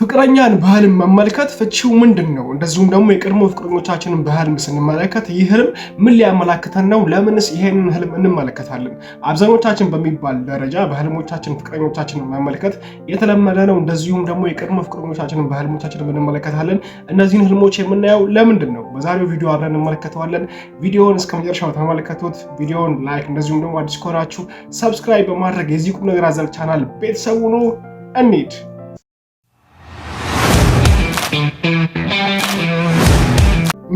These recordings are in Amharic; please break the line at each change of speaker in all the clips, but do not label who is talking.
ፍቅረኛን በህልም መመልከት ፍቺው ምንድነው? እንደዚሁም ደግሞ የቀድሞ ፍቅረኞቻችንን በህልም ስንመለከት ይህ ህልም ምን ሊያመላክተን ነው? ለምንስ ይሄንን ህልም እንመለከታለን? አብዛኞቻችን በሚባል ደረጃ በህልሞቻችን ፍቅረኞቻችንን መመልከት የተለመደ ነው። እንደዚሁም ደግሞ የቀድሞ ፍቅረኞቻችንን በህልሞቻችን እንመለከታለን። እነዚህን ህልሞች የምናየው ለምንድን ነው? በዛሬው ቪዲዮ አብረን እንመለከተዋለን። ቪዲዮውን እስከመጨረሻው ተመልከቱት። ቪዲዮውን ላይክ፣ እንደዚሁም ደግሞ አዲስ ከሆናችሁ ሰብስክራይብ በማድረግ የዚህ ቁም ነገር አዘል ቻናል ቤተሰብ ሁኑ። እንሂድ።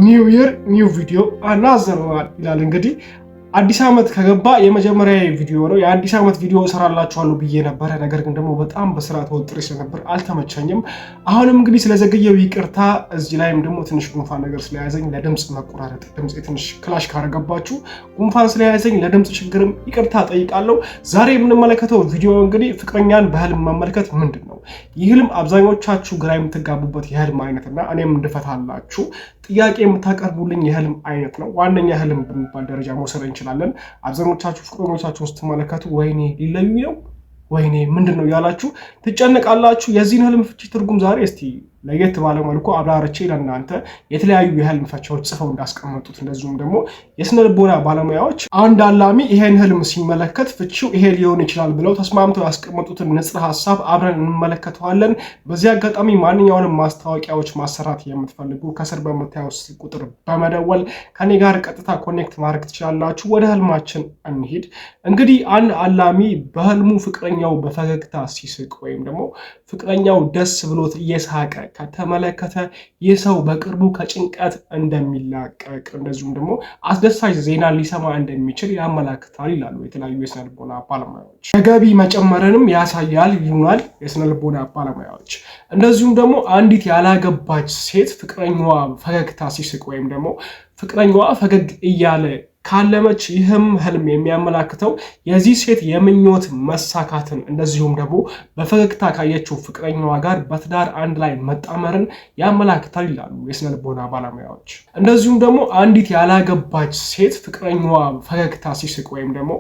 ኒው ይር ኒው ቪዲዮ አናዘር ይላል። እንግዲህ አዲስ ዓመት ከገባ የመጀመሪያ ቪዲዮ ነው። የአዲስ ዓመት ቪዲዮ እሰራላችኋለሁ ብዬ ነበረ። ነገር ግን ደግሞ በጣም በስራ ተወጥሬ ስለነበር አልተመቸኝም። አሁንም እንግዲህ ስለዘገየው ይቅርታ። እዚህ ላይም ደግሞ ትንሽ ጉንፋን ነገር ስለያዘኝ ለድምጽ መቆራረጥ፣ ድምጽ ትንሽ ክላሽ ካረገባችሁ ጉንፋን ስለያዘኝ ለድምጽ ችግርም ይቅርታ ጠይቃለሁ። ዛሬ የምንመለከተው ቪዲዮ እንግዲህ ፍቅረኛን በህልም መመልከት ምንድን ነው? ይህ ህልም አብዛኞቻችሁ ግራ የምትጋቡበት የህልም አይነትና እኔም እንድፈታላችሁ ጥያቄ የምታቀርቡልኝ የህልም አይነት ነው። ዋነኛ ህልም በሚባል ደረጃ መውሰድ እንችላለን። አብዛኞቻችሁ ፍቅረኞቻችሁን ስትመለከቱ ወይኔ ሊለዩኝ ነው፣ ወይኔ ምንድን ነው ያላችሁ ትጨነቃላችሁ። የዚህን ህልም ፍቺ ትርጉም ዛሬ እስቲ ለየት ባለ መልኩ አብራርቼ ለእናንተ የተለያዩ የህልም ፈቺዎች ጽፈው እንዳስቀመጡት፣ እንደዚሁም ደግሞ የስነ ልቦና ባለሙያዎች አንድ አላሚ ይሄን ህልም ሲመለከት ፍቺው ይሄ ሊሆን ይችላል ብለው ተስማምተው ያስቀመጡትን ንጽረ ሀሳብ አብረን እንመለከተዋለን። በዚህ አጋጣሚ ማንኛውንም ማስታወቂያዎች ማሰራት የምትፈልጉ ከስር በምታየው ስልክ ቁጥር በመደወል ከኔ ጋር ቀጥታ ኮኔክት ማድረግ ትችላላችሁ። ወደ ህልማችን እንሂድ። እንግዲህ አንድ አላሚ በህልሙ ፍቅረኛው በፈገግታ ሲስቅ ወይም ደግሞ ፍቅረኛው ደስ ብሎት እየሳቀ ከተመለከተ ይህ ሰው በቅርቡ ከጭንቀት እንደሚላቀቅ እንደዚሁም ደግሞ አስደሳች ዜና ሊሰማ እንደሚችል ያመላክታል ይላሉ የተለያዩ የስነ ልቦና ባለሙያዎች። የገቢ መጨመርንም ያሳያል ይሉናል የስነ ልቦና ባለሙያዎች። እንደዚሁም ደግሞ አንዲት ያላገባች ሴት ፍቅረኛዋ ፈገግታ ሲስቅ ወይም ደግሞ ፍቅረኛዋ ፈገግ እያለ ካለመች ይህም ህልም የሚያመላክተው የዚህ ሴት የምኞት መሳካትን እንደዚሁም ደግሞ በፈገግታ ካየችው ፍቅረኛዋ ጋር በትዳር አንድ ላይ መጣመርን ያመላክታል ይላሉ የስነ ልቦና ባለሙያዎች። እንደዚሁም ደግሞ አንዲት ያላገባች ሴት ፍቅረኛዋ ፈገግታ ሲስቅ ወይም ደግሞ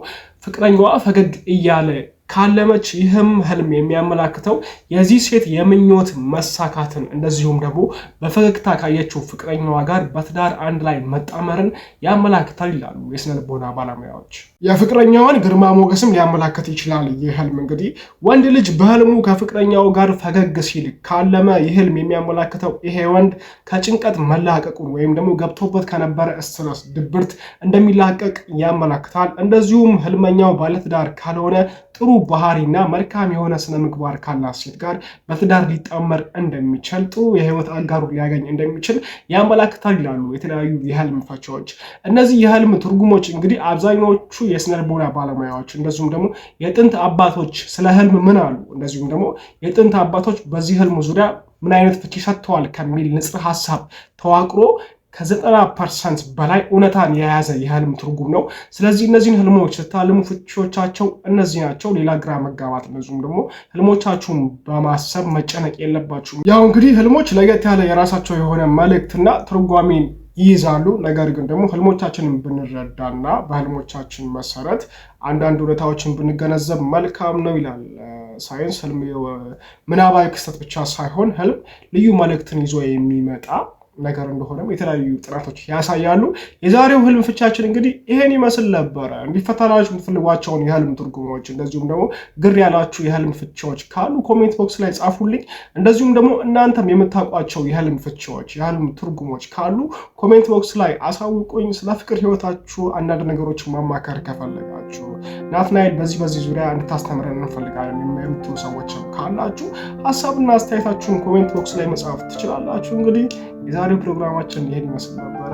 ፍቅረኛዋ ፈገግ እያለ ካለመች ይህም ህልም የሚያመላክተው የዚህ ሴት የምኞት መሳካትን እንደዚሁም ደግሞ በፈገግታ ካየችው ፍቅረኛዋ ጋር በትዳር አንድ ላይ መጣመርን ያመላክታል ይላሉ የስነ ልቦና ባለሙያዎች። የፍቅረኛዋን ግርማ ሞገስም ሊያመላክት ይችላል ይህ ህልም። እንግዲህ ወንድ ልጅ በህልሙ ከፍቅረኛው ጋር ፈገግ ሲል ካለመ ይህ ህልም የሚያመላክተው ይሄ ወንድ ከጭንቀት መላቀቁን ወይም ደግሞ ገብቶበት ከነበረ ስትረስ፣ ድብርት እንደሚላቀቅ ያመላክታል። እንደዚሁም ህልመኛው ባለትዳር ካልሆነ ጥሩ ባህሪና መልካም የሆነ ስነ ምግባር ካላት ሴት ጋር በትዳር ሊጣመር እንደሚችል፣ ጥሩ የህይወት አጋሩ ሊያገኝ እንደሚችል ያመላክታል ይላሉ የተለያዩ የህልም ፈቺዎች። እነዚህ የህልም ትርጉሞች እንግዲህ አብዛኞቹ የስነ ልቦና ባለሙያዎች እንደዚሁም ደግሞ የጥንት አባቶች ስለ ህልም ምን አሉ፣ እንደዚሁም ደግሞ የጥንት አባቶች በዚህ ህልም ዙሪያ ምን አይነት ፍቺ ሰጥተዋል ከሚል ንጽረ ሀሳብ ተዋቅሮ ከ90% በላይ እውነታን የያዘ የህልም ትርጉም ነው። ስለዚህ እነዚህን ህልሞች ስታልሙ ፍቺዎቻቸው እነዚህ ናቸው። ሌላ ግራ መጋባት እንደዚሁም ደግሞ ህልሞቻችሁን በማሰብ መጨነቅ የለባችሁም። ያው እንግዲህ ህልሞች ለየት ያለ የራሳቸው የሆነ መልእክትና ትርጓሜን ይይዛሉ። ነገር ግን ደግሞ ህልሞቻችንን ብንረዳና በህልሞቻችን መሰረት አንዳንድ እውነታዎችን ብንገነዘብ መልካም ነው ይላል ሳይንስ። ህልም ምናባዊ ክስተት ብቻ ሳይሆን ህልም ልዩ መልእክትን ይዞ የሚመጣ ነገር እንደሆነም የተለያዩ ጥናቶች ያሳያሉ። የዛሬው ህልም ፍቻችን እንግዲህ ይሄን ይመስል ነበረ። እንዲፈታላችሁ የምትፈልጓቸውን የህልም ትርጉሞች እንደዚሁም ደግሞ ግር ያላችሁ የህልም ፍቺዎች ካሉ ኮሜንት ቦክስ ላይ ጻፉልኝ። እንደዚሁም ደግሞ እናንተም የምታውቋቸው የህልም ፍቺዎች፣ የህልም ትርጉሞች ካሉ ኮሜንት ቦክስ ላይ አሳውቁኝ። ስለ ፍቅር ህይወታችሁ አንዳንድ ነገሮችን ማማከር ከፈለጋችሁ ናትናኤል በዚህ ዙሪያ እንድታስተምረን እንፈልጋለን የምትሉ ሰዎች ካላችሁ ሀሳብና አስተያየታችሁን ኮሜንት ቦክስ ላይ መጻፍ ትችላላችሁ። እንግዲህ የዛሬው ፕሮግራማችን ይሄን ይመስል ነበረ።